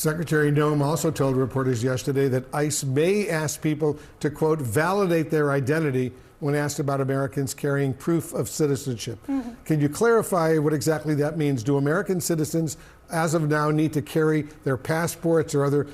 Secretary Noem also told reporters yesterday that ICE may ask people to, quote, validate their identity when asked about Americans carrying proof of citizenship. Can you clarify what exactly that means? Do American citizens, as of now, need to carry their passports or other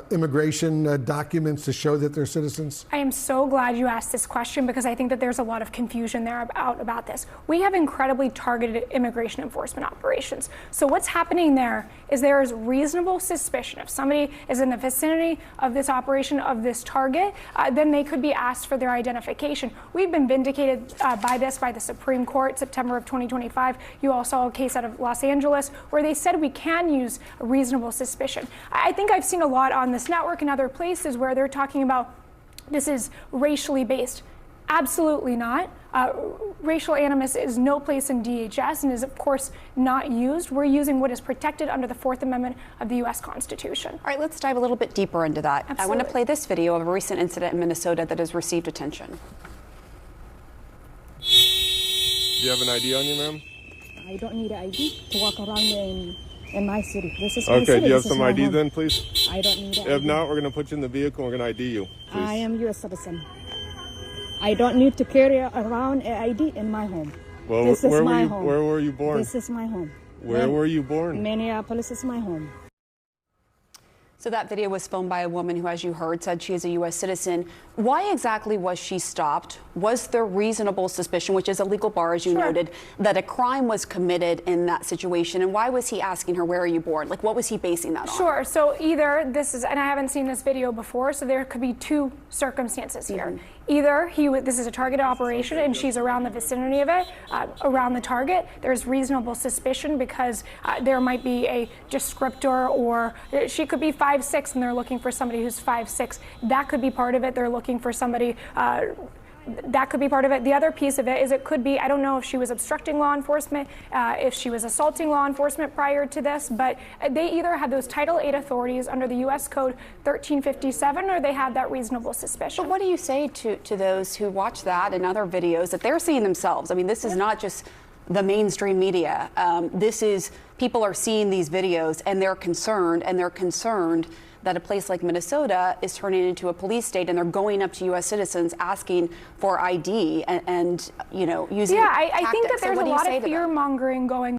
immigration documents to show that they're citizens? I am so glad you asked this question because I think that there's a lot of confusion there about this. We have incredibly targeted immigration enforcement operations. So what's happening there is reasonable suspicion. If somebody is in the vicinity of this operation, of this target, then they could be asked for their identification. We've been vindicated by the Supreme Court, September of 2025. You all saw a case out of Los Angeles where they said we can use a reasonable suspicion. I think I've seen a lot on this network and other places where they're talking about this is racially based. Absolutely not. Racial animus is no place in DHS and is, of course, not used. We're using what is protected under the Fourth Amendment of the U.S. Constitution. All right, let's dive a little bit deeper into that. Absolutely. I want to play this video of a recent incident in Minnesota that has received attention. Do you have an ID on you, ma'am? I don't need an ID to walk around in my city. This is my city. Okay, do you have This some is my ID home. then, please? I don't need an If ID. not, we're going to put you in the vehicle and we're going to ID you, please. I am U.S. citizen. I don't need to carry around an ID in my home. Well, this is my you, home. Where were you born? This is my home. Where were you born? Minneapolis is my home. So that video was filmed by a woman who, as you heard, said she is a U.S. citizen. Why exactly was she stopped? Was there reasonable suspicion, which is a legal bar, as you noted, that a crime was committed in that situation? And why was he asking her, where are you born? Like, what was he basing that on? Sure. So either this is, and I haven't seen this video before, so there could be two circumstances here. Either this is a targeted operation and she's around the vicinity of it, around the target. There's reasonable suspicion because there might be a descriptor, or she could be 5'6" and they're looking for somebody who's 5'6". That could be part of it. They're looking for somebody. That could be part of it. The other piece of it is it could be, I don't know if she was obstructing law enforcement, if she was assaulting law enforcement prior to this, but they either had those Title VIII authorities under the U.S. Code 1357 or they had that reasonable suspicion. But what do you say to those who watch that and other videos that they're seeing themselves? I mean, this is not just the mainstream media. This is, people are seeing these videos and they're concerned that a place like Minnesota is turning into a police state and they're going up to U.S. citizens asking for ID and you know, using I think that tactics. there's So a what do you lot say of to them? fear mongering going